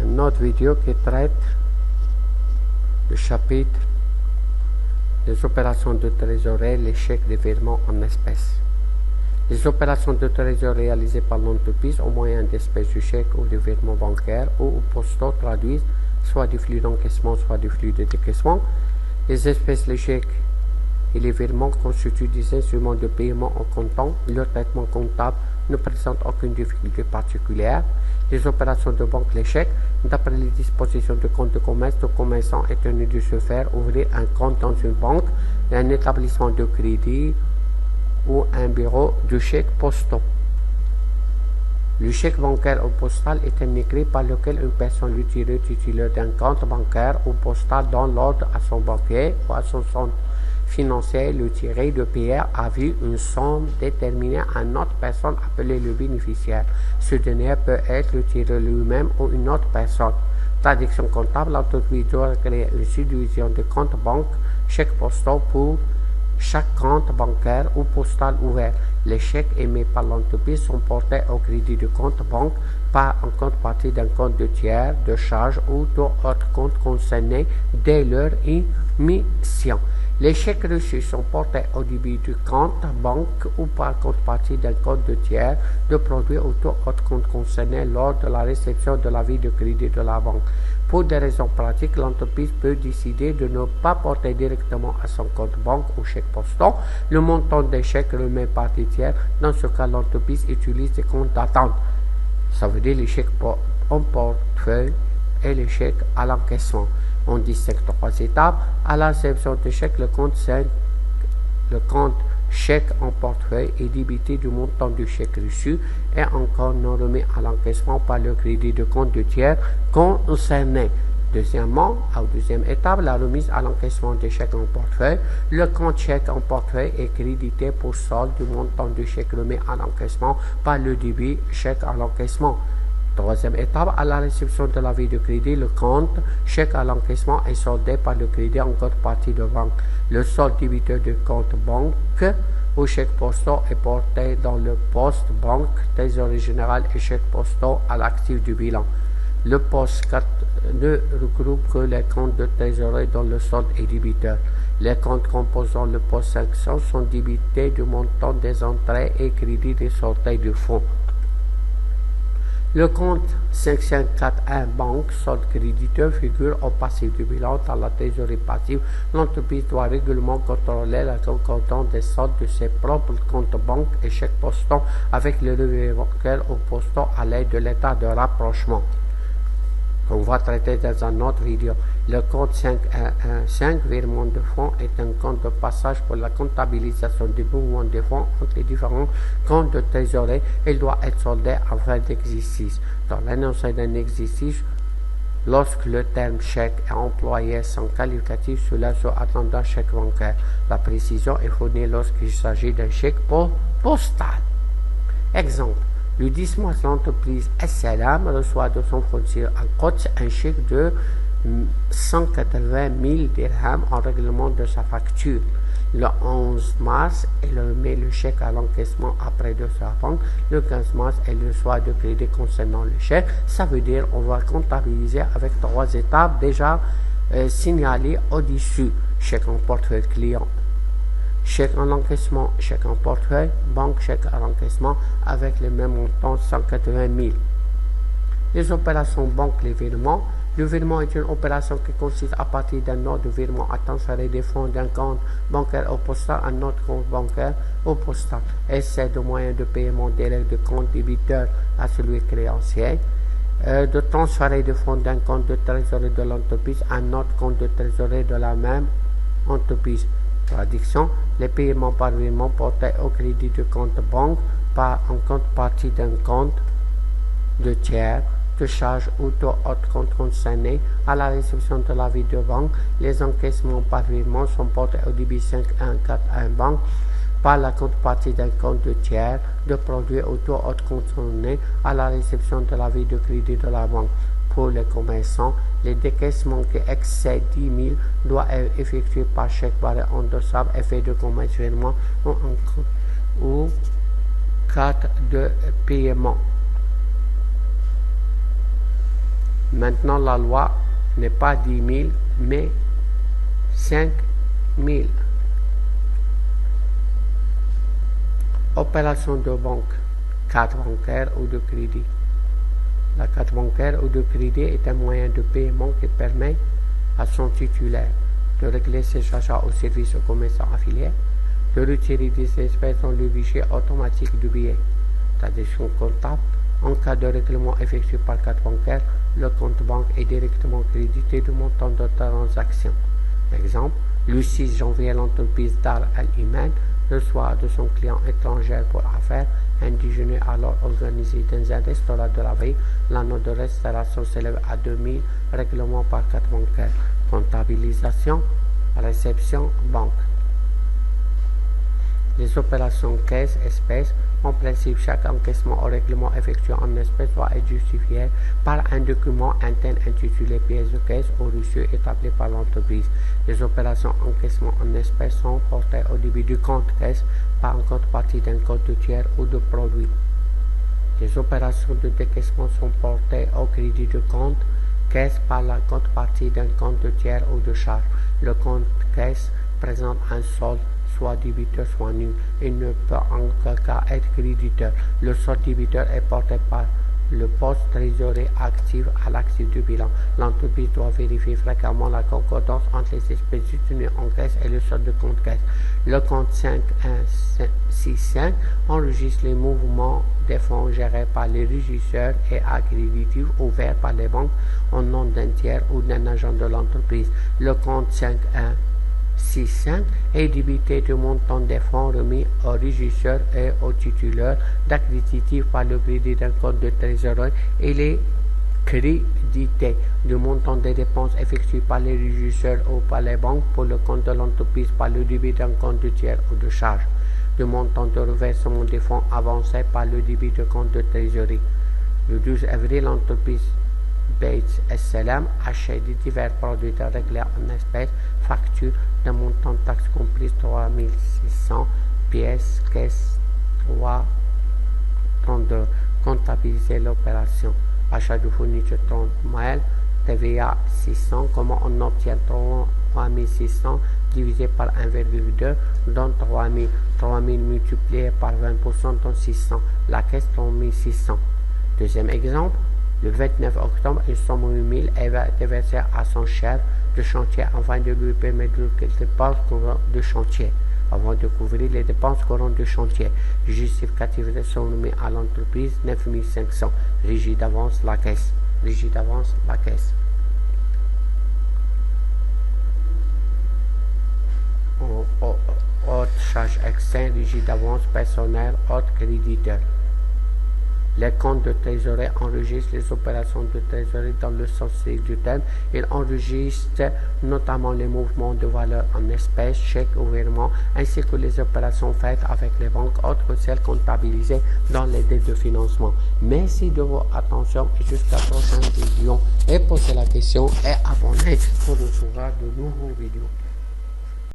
une autre vidéo qui traite le chapitre des opérations de trésorerie, les chèques de virement en espèces. Les opérations de trésorerie réalisées par l'entreprise au moyen d'espèces de chèques ou de virements bancaires ou postaux traduisent soit des flux d'encaissement, soit des flux de décaissement. Les espèces, les chèques et les virements constituent des instruments de paiement en comptant. Leur traitement comptable ne présente aucune difficulté particulière. Les opérations de banque, les chèques, d'après les dispositions du compte de commerce, le commerçant est tenu de se faire ouvrir un compte dans une banque, un établissement de crédit ou un bureau de chèques postaux. Le chèque bancaire ou postal est un écrit par lequel une personne lui titulaire d'un compte bancaire ou postal donne l'ordre à son banquier ou à son centre financier le tirer de payer à vue une somme déterminée à une autre personne appelée le bénéficiaire. Ce dernier peut être le tireur lui-même ou une autre personne. Traduction comptable, l'entreprise doit créer une subdivision de comptes banque, chèques postaux pour chaque compte bancaire ou postal ouvert. Les chèques émis par l'entreprise sont portés au crédit du compte banque par en contrepartie d'un compte de tiers, de charge ou d'autres comptes concernés dès leur émission. Les chèques reçus sont portés au débit du compte banque ou par contrepartie d'un compte de tiers, de produits ou d'autres comptes concernés lors de la réception de l'avis de crédit de la banque. Pour des raisons pratiques, l'entreprise peut décider de ne pas porter directement à son compte banque ou chèque postal le montant des chèques remis par des tiers. Dans ce cas, l'entreprise utilise des comptes d'attente. Ça veut dire les chèques en portefeuille et les chèques à l'encaissement. On distingue trois étapes. À la réception de chèque, le compte chèque en portefeuille est débité du montant du chèque reçu et encore non remis à l'encaissement par le crédit de compte de tiers concerné. Deuxièmement, à la deuxième étape, la remise à l'encaissement des chèques en portefeuille. Le compte chèque en portefeuille est crédité pour solde du montant du chèque remis à l'encaissement par le débit chèque à l'encaissement. Troisième étape, à la réception de l'avis de crédit, le compte chèque à l'encaissement est soldé par le crédit en contrepartie de banque. Le solde débiteur du compte banque ou chèque postal est porté dans le poste banque, trésorerie générale et chèque postal à l'actif du bilan. Le poste 4 ne regroupe que les comptes de trésorerie dont le solde est débiteur. Les comptes composant le poste 500 sont débités du montant des entrées et crédits des sorties de fonds. Le compte 541 banque solde créditeur figure au passif du bilan dans la trésorerie passive. L'entreprise doit régulièrement contrôler la concordance des soldes de ses propres comptes banque et chèques postaux avec le relevé bancaire ou postaux à l'aide de l'état de rapprochement. On va traiter dans une autre vidéo. Le compte 515 virement de fonds est un compte de passage pour la comptabilisation des mouvements de fonds entre les différents comptes de trésorerie. Il doit être soldé en fin d'exercice. Dans l'énoncé d'un exercice, lorsque le terme chèque est employé sans qualificatif, cela sous-entend un chèque bancaire. La précision est fournie lorsqu'il s'agit d'un chèque postal. Exemple. Le 10 mars, l'entreprise SLM reçoit de son fournisseur en Côte un chèque de 180 000 dirhams en règlement de sa facture. Le 11 mars, elle remet le chèque à l'encaissement auprès de sa banque. Le 15 mars, elle reçoit de crédit concernant le chèque. Ça veut dire qu'on va comptabiliser avec trois étapes déjà signalées au-dessus. Chèque en portefeuille client, chèque en encaissement, chèque en portefeuille, banque, chèque à l'encaissement avec le même montant 180 000. Les opérations banque, les virements. Le virement est une opération qui consiste à partir d'un ordre de virement à transférer des fonds d'un compte bancaire au postal à un autre compte bancaire au postal. Et c'est le moyen de paiement direct de compte débiteur à celui créancier. De transférer des fonds d'un compte de trésorerie de l'entreprise à un autre compte de trésorerie de la même entreprise. Traduction, les paiements par virement portés au crédit du compte banque par en contrepartie d'un compte de tiers, de charge ou d'autres comptes concernés à la réception de l'avis de banque. Les encaissements par virement sont portés au débit 5141 banque par la contrepartie d'un compte de tiers, de produits ou d'autres comptes concernés à la réception de l'avis de crédit de la banque. Pour les commerçants, les décaissements qui excèdent 10 000 doivent être effectués par chèque barré endossable, effet de commerce virement ou carte de paiement. Maintenant, la loi n'est pas 10 000, mais 5 000. Opération de banque, carte bancaire ou de crédit. La carte bancaire ou de crédit est un moyen de paiement qui permet à son titulaire de régler ses achats au service au commerçant affilié, de retirer des espèces dans le guichet automatique du billet. Traduction comptable. En cas de règlement effectué par carte bancaire, le compte banque est directement crédité du montant de transaction. Exemple, le 6 janvier, l'entreprise Dar Al-Iman reçoit de son client étranger pour affaires un déjeuner alors organisé dans un restaurant de la ville. La note de restauration s'élève à 2000 règlements par carte bancaire. Comptabilisation, réception, banque. Les opérations caisse, espèces. En principe, chaque encaissement au règlement effectué en espèces doit être justifié par un document interne intitulé pièce de caisse ou reçu établi par l'entreprise. Les opérations encaissement en espèces sont portées au débit du compte caisse par une contrepartie d'un compte de tiers ou de produit. Les opérations de décaissement sont portées au crédit de compte caisse par la contrepartie d'un compte de tiers ou de charge. Le compte caisse présente un solde soit débiteur soit nul. Il ne peut en aucun cas être créditeur. Le solde débiteur est porté par le poste trésorerie actif à l'actif du bilan. L'entreprise doit vérifier fréquemment la concordance entre les espèces détenues en caisse et le solde de compte caisse. Le compte 5165 enregistre les mouvements des fonds gérés par les régisseurs et accréditifs ouverts par les banques au nom d'un tiers ou d'un agent de l'entreprise. Le compte 5165 est débité du montant des fonds remis aux régisseurs et aux titulaires d'accréditifs par le crédit d'un compte de trésorerie et les crédité du montant des dépenses effectuées par les régisseurs ou par les banques pour le compte de l'entreprise par le débit d'un compte de tiers ou de charge, du montant de reversement des fonds avancés par le débit de compte de trésorerie. Le 12 avril, l'entreprise Bates SLM achète de divers produits de réglés en espèces, facture d'un montant de taxe comprise 3600, pièces, caisse 332. Comptabiliser l'opération. Achat de fourniture 30 000, TVA 600. Comment on obtient 3600 divisé par 1,2 donne 3000. 3000 multiplié par 20% donne 600. La caisse 3600. Deuxième exemple. Le 29 octobre, une somme de 1000 est versée à son chef de chantier afin de lui permettre de les dépenses courantes de chantier. Avant de couvrir les dépenses courantes de chantier, les justificatifs sont remis à l'entreprise 9500. Régie d'avance la caisse. Régie d'avance la caisse. Autre charge externe, régie d'avance personnelle, autre créditeur. Les comptes de trésorerie enregistrent les opérations de trésorerie dans le sens du terme. Ils enregistrent notamment les mouvements de valeur en espèces, chèques ou virements, ainsi que les opérations faites avec les banques, autres que celles comptabilisées dans les dettes de financement. Merci de votre attention et jusqu'à la prochaine vidéo. Et posez la question et abonnez pour recevoir de nouveaux vidéos.